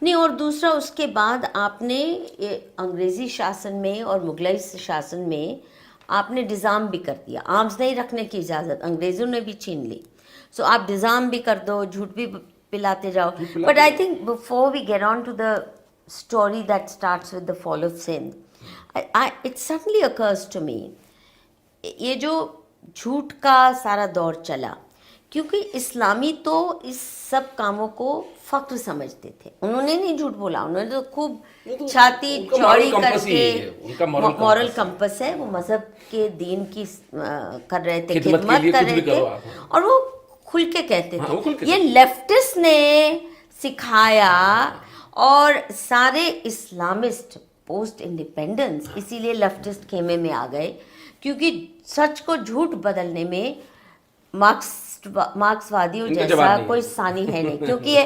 नहीं, और दूसरा उसके बाद आपने ये अंग्रेजी शासन में और मुगलाई शासन में आपने डिज़ाम भी कर दिया, आर्म्स नहीं रखने की इजाज़त अंग्रेज़ों ने भी छीन ली। सो आप डिज़ाम भी कर दो, झूठ भी पिलाते जाओ। झूठ बट पिलाते आई जाओ। Think before we get on to the story that starts with the fall of Sindh, it suddenly occurs to me, ये जो झूठ का सारा दौर चला, क्योंकि इस्लामी तो इस सब कामों को फख्र समझते थे, उन्होंने नहीं झूठ बोला, उन्होंने तो खूब वो तो छाती उनका चौड़ी moral compass ही करके, है, उनका moral मॉरल compass है। कंपस है, वो मजहब के दीन की कर रहे थे, खिदमत के खिदमत लिए कर कुछ रहे भी थे, करो आप, हाँ। और वो खुल के कहते हाँ, वो खुल थे। के ये कहते लेफ्टिस्ट ने सिखाया, और सारे इस्लामिस्ट पोस्ट इंडिपेंडेंस इसीलिए लेफ्टिस्ट खेमे में आ गए, क्योंकि सच को झूठ बदलने में मार्क्सवादियों इनका जैसा जवाब नहीं कोई है। सानी है नहीं, क्योंकि ये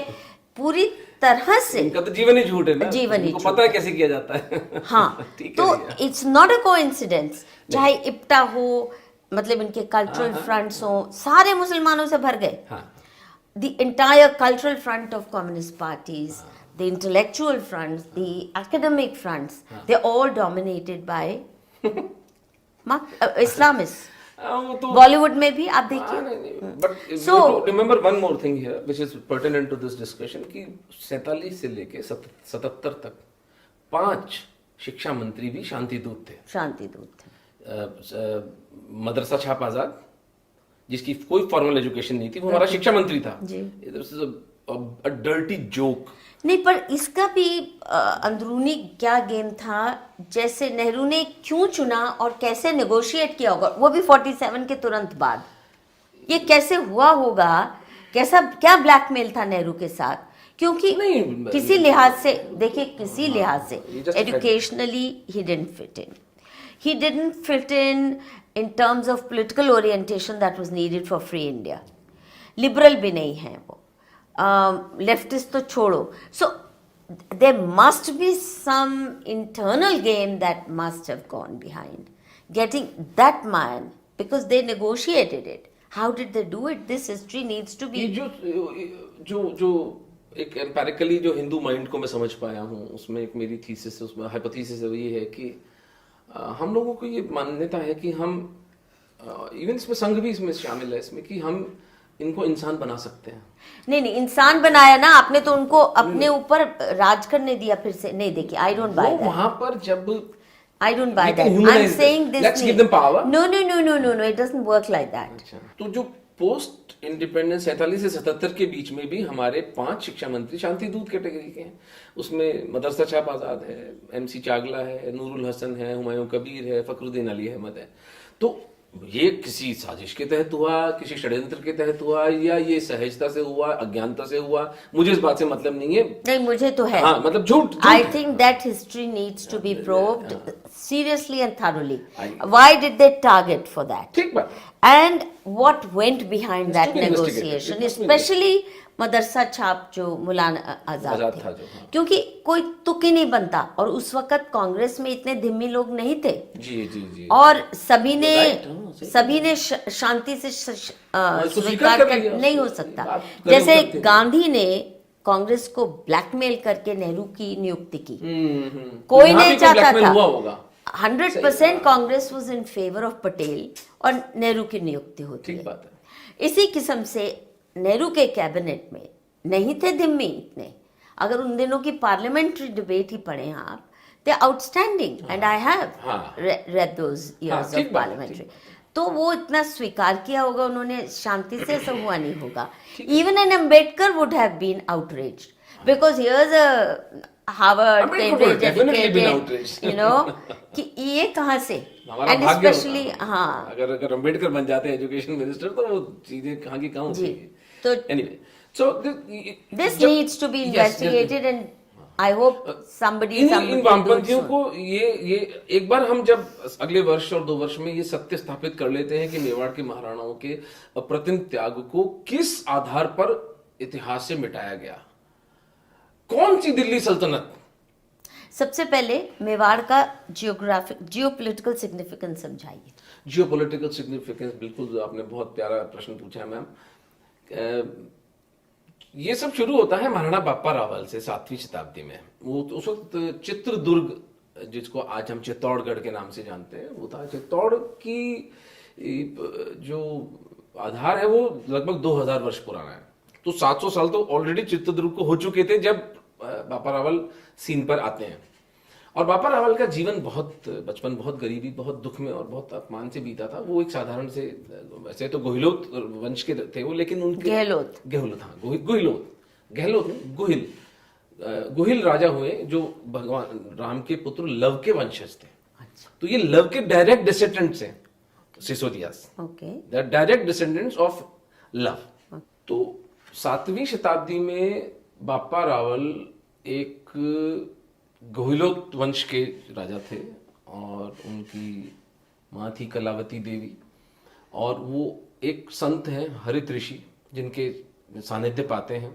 पूरी तरह से इनका तो जीवन ही झूठ है ना, जीवन ही इनको झूठ पता है है। कैसे किया जाता है। हाँ, ठीक है तो भैया। इट्स नॉट अ कोइंसिडेंस, चाहे इप्टा हो, मतलब इनके कल्चरल हाँ। फ्रंट्स हो, सारे मुसलमानों से भर गए। हाँ, The entire cultural front of communist parties, the intellectual fronts, the academic fronts, they're all dominated by Islamists. वो तो बॉलीवुड में भी आप देखिए। But So- remember one more thing here which is pertinent to this discussion कि 47 से लेके 77 तक 5 शिक्षा मंत्री भी शांति दूत थे। शांति दूत थे। मदरसा छाप आजाद, जिसकी कोई फॉर्मल एजुकेशन नहीं थी, वो हमारा शिक्षा मंत्री था। जी। A dirty joke. नहीं, पर इसका भी अंदरूनी क्या गेम था, जैसे नेहरू ने क्यों चुना और कैसे नेगोशिएट किया होगा, वो भी 47 के तुरंत बाद। ये कैसे हुआ होगा, कैसा क्या ब्लैकमेल था नेहरू के साथ, क्योंकि नहीं, किसी लिहाज से देखिए, किसी लिहाज से ये just educationally he didn't fit in, he didn't fit in terms of political orientation that was needed for free India. Liberal भी नहीं है वो, leftist तो छोड़ो. So there must be some internal game that must have gone behind getting that man, because they negotiated it. How did they do it? This history needs to ये be. जो एक empirically जो Hindu mind को मैं समझ पाया हूँ, उसमें एक मेरी थीसिस, उसमें हाइपोथेसिस है, वो ये है कि हम लोगों को ये मान्यता है कि हम इवन इसमें संघ भी इसमें शामिल है, इसमें कि हम इनको इंसान बना सकते हैं। नहीं, इंसान बनाया ना आपने, तो उनको अपने ऊपर राज करने दिया फिर से। नहीं, देखिए, आई डोंट बाय वो दैट. वहां पर जब I don't buy We can that. I'm humanize saying them. this. Let's give them power. No. It doesn't work like that. तो जो पोस्ट इंडिपेंडेंस 47 से 77 के बीच में भी हमारे 5 शिक्षा मंत्री शांति दूत कैटेगरी के हैं। उसमें मदरसा छाप आजाद है, MC चागला है, नूरुल हसन है, हुमायूं कबीर है, फखरुद्दीन अली अहमद है। तो ये किसी साजिश के तहत हुआ, किसी षड्यंत्र के तहत हुआ, या ये सहजता से हुआ, अज्ञानता से हुआ, मुझे इस बात से मतलब नहीं है। नहीं, मुझे तो है। हाँ, मतलब झूठ। I think that history needs to be probed seriously and thoroughly. I- Why did they target for that? ठीक बात। And what went behind It's that to be investigated. negotiation, It must be especially मदरसा छाप जो मौलाना आजाद आजाद थे, था जो, हाँ। क्योंकि कोई तुक ही नहीं बनता, और उस वक्त कांग्रेस में इतने धिम्मी लोग नहीं थे, जी। और सभी ने Right, हाँ, सही। सभी ने शांति से इसको स्वीकार स्वीकार कर कर लिया, नहीं हो उसको सकता। बात करनी जैसे करते हैं। गांधी ने कांग्रेस को ब्लैकमेल करके नेहरू की नियुक्ति की, हम्म। कोई यहाँ नहीं भी चाहता blackmail था। हुआ होगा। 100% Congress was in favour of Patel, और नेहरू की नियुक्ति होती ठीक है। बात है। इसी किस्म से नेहरू के कैबिनेट में नहीं थे धिम्मी इतने। अगर उन दिनों की पार्लियामेंट्री डिबेट ही पढ़ें आप, दे आउटस्टैंडिंग, एंड आई हैव हाँ। रेड दोज इयर्स ठीक ऑफ बात है, पार्लियामेंट्री। ठीक तो वो इतना स्वीकार किया होगा उन्होंने, शांति से ऐसा हुआ नहीं होगा। Even an Ambedkar would have been outraged, because here's a Harvard Ambedkar would have definitely been educated, outraged. You know, कि ये कहाँ से, हमारा एंड भाग्य स्पेशली होता। हाँ अगर अम्बेडकर बन जाते हैं एजुकेशन मिनिस्टर, तो वो चीजें कहाँ की कहाँ जी। होती तो anyway so this needs to be investigated, and I hope somebody in will do it वामपंथियों soon. को ये एक बार हम जब अगले वर्ष और 2 वर्ष में ये सत्य स्थापित कर लेते हैं कि मेवाड़ के महाराणाओं के अप्रतिम त्याग को किस आधार पर इतिहास से मिटाया गया, कौन सी दिल्ली सल्तनत, सबसे पहले मेवाड़ का जियोपॉलिटिकल सिग्निफिकेंस समझाइए। जियोपॉलिटिकल सिग्निफिकेंस, बिल्कुल आपने बहुत प्यारा प्रश्न पूछा है मैम। ये सब शुरू होता है महाराणा बापा रावल से 7वीं शताब्दी में। वो उस वक्त चित्रदुर्ग, जिसको आज हम चित्तौड़गढ़ के नाम से जानते हैं, वो था। चित्तौड़ की जो आधार है वो लगभग 2000 वर्ष पुराना है। तो 700 साल तो ऑलरेडी चित्रदुर्ग को हो चुके थे जब बापा रावल सीन पर आते हैं। और बापा रावल का जीवन बचपन बहुत गरीबी, बहुत दुख में और बहुत अपमान से बीता था। वो एक साधारण से, वैसे तो गोहिलोत वंश के थे वो, लेकिन उनके गोहिल राजा हुए जो भगवान राम के पुत्र लव के वंशज थे। अच्छा। तो ये लव के डायरेक्ट डिसेंडेंट्स हैं Sisodias, okay, direct descendants of Lav. तो 7वीं शताब्दी में बापा रावल एक गोहिलोत वंश के राजा थे और उनकी माँ थी कलावती देवी, और वो एक संत हैं, हरित ऋषि, जिनके सानिध्य पाते हैं।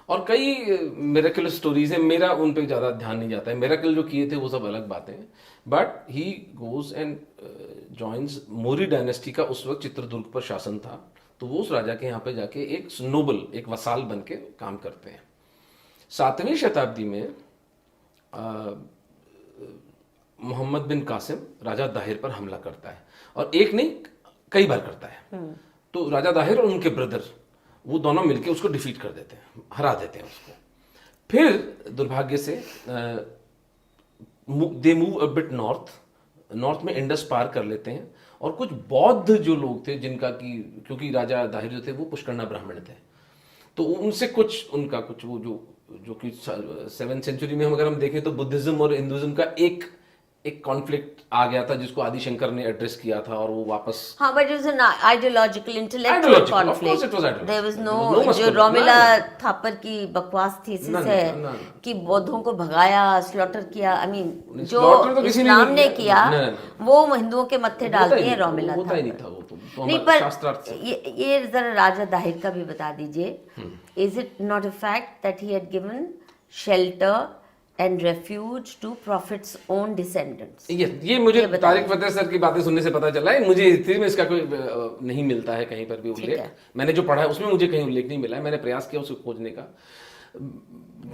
और कई मिरेकल स्टोरीज हैं, मेरा उन पे ज़्यादा ध्यान नहीं जाता है। मिरेकल जो किए थे वो सब अलग बातें हैं। But he goes and joins Maurya dynasty का उस वक्त चित्रदुर्ग पर शासन था। तो वो उस राजा के यहाँ पे जाके एक नोबल, एक वसाल बन के काम करते हैं। 7वीं शताब्दी में मोहम्मद बिन कासिम राजा दाहिर पर हमला करता है, और एक नहीं कई बार करता है। तो राजा दाहिर और उनके ब्रदर वो दोनों मिलके उसको डिफीट कर देते हैं, हरा देते हैं उसको। फिर दुर्भाग्य से they move a bit north में इंडस पार कर लेते हैं, और कुछ बौद्ध जो लोग थे जिनका कि, क्योंकि राजा दाहिर जो थे वो पुष्करना ब्राह्मण थे, तो उनसे कुछ वो जो कि 7th सेंचुरी में अगर हम देखें तो बुद्धिज्म और हिंदुइज्म का एक कॉन्फ्लिक्ट आ गया था, जिसको आदि शंकर ने एड्रेस किया था, और वो वापस, हाँ, but it was an ideological, intellectual conflict. There was no जो रोमिला थापर की बकवास थी इससे कि बौद्धों को भगाया, स्लॉटर किया। I mean, जो इस्लाम ने किया वो हिंदुओं के मत्थे डाल दिए रोमिला होता ही नहीं था वो। तो नहीं, पर ये जरा राजा दाहिर का भी बता दीजिए। Is it not a fact that he had given shelter and refuge to Prophet's own descendants? ये मुझे तारिक फतेह सर की बातें सुनने से पता चला है। मुझे हिस्ट्री में इसका कोई नहीं मिलता है कहीं पर भी उल्लेख। मैंने जो पढ़ा है उसमें मुझे कहीं उल्लेख नहीं मिला है। मैंने प्रयास किया उसको खोजने का।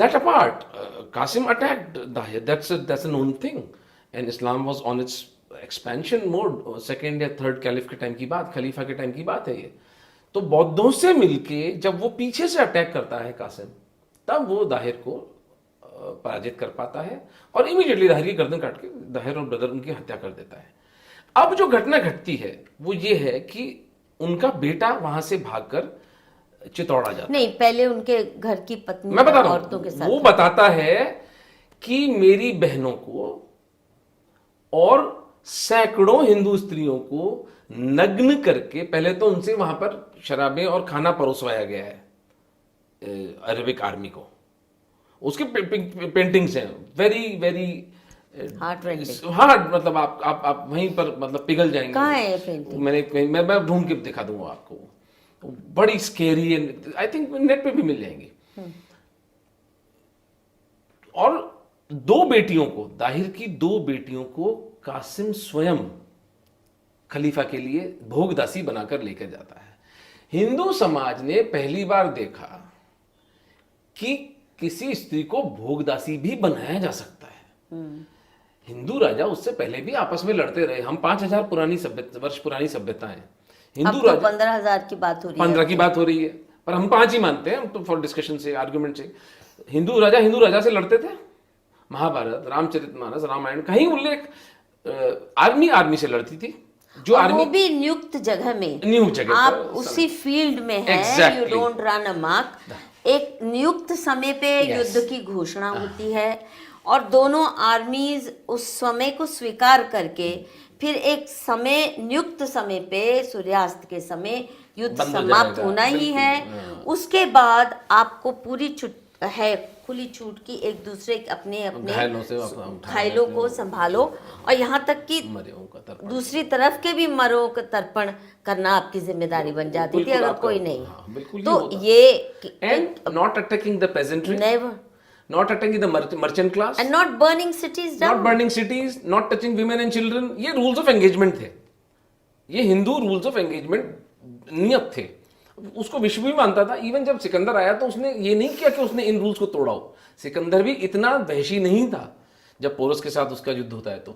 That apart, Qasim attacked Dahir. That's a known thing. And Islam was on its expansion mode. 2nd या 3rd कैलिफ के टाइम की बात, खलीफा के टाइम की बात है ये। तो बौद्धों से मिलके जब वो पीछे से अटैक करता है कासिम, तब वो दाहिर को पराजित कर पाता है, और इमीडिएटली दाहिर की गर्दन काट के दाहिर और ब्रदर उनकी हत्या कर देता है। अब जो घटना घटती है वो ये है कि उनका बेटा वहां से भागकर चित्तौड़ आ जाता नहीं, पहले उनके घर की पत्नी मैं बता रहा औरतों के साथ वो बताता है कि मेरी बहनों को और सैकड़ों हिंदू स्त्रियों को नग्न करके पहले तो उनसे वहां पर शराबें और खाना परोसवाया गया है अरबिक आर्मी को। उसके पेंटिंग्स हैं वेरी वेरी हार्ड, मतलब आप वहीं पर मतलब पिघल जाएंगे। कहाँ है ये पेंटिंग? मैं ढूंढ के दिखा दूंगा आपको। बड़ी स्केरी, आई थिंक नेट पे भी मिल जाएंगी। और 2 बेटियों को, दाहिर की 2 बेटियों को कासिम स्वयं खलीफा के लिए भोगदासी बनाकर लेकर जाता है। हिंदू समाज ने पहली बार देखा कि किसी स्त्री को भोगदासी भी बनाया जा सकता है। हिंदू राजा उससे पहले भी आपस में लड़ते रहे। हम 5000 वर्ष पुरानी सभ्यता है। हिंदू राजा 15,000 की बात हो रही है, 15 की बात हो रही है, पर हम 5 ही मानते हैं तो फॉर डिस्कशन से, आर्गुमेंट से। हिंदू राजा से लड़ते थे। महाभारत, रामचरितमानस, रामायण, कहीं उल्लेख आर्मी से लड़ती थी। जो आर्मी वो भी नियुक्त जगह में, नियुक्त जगह आप उसी फील्ड में है, यू डोंट रन अमक। एक नियुक्त समय पे युद्ध की घोषणा होती है, और दोनों आर्मीज उस समय को स्वीकार करके फिर एक समय, नियुक्त समय पे सूर्यास्त के समय युद्ध समाप्त होना ही है। उसके बाद आपको पूरी खुली छूट की एक दूसरे अपने घायलों को संभालो, और यहाँ तक कि दूसरी तरफ के भी मरों का तर्पण करना आपकी जिम्मेदारी बन जाती थी अगर कोई नहीं। तो ये and not attacking the pageantry, never, not attacking the merchant class, and not burning cities down, not burning cities, not touching women and children. ये rules of engagement थे, ये हिंदू rules of engagement नियत थे। उसको विश्व भी मानता था। इवन जब सिकंदर आया तो उसने ये नहीं किया कि उसने इन रूल्स को तोड़ा हो। सिकंदर भी इतना वहशी नहीं था जब पोरस के साथ उसका युद्ध होता है तो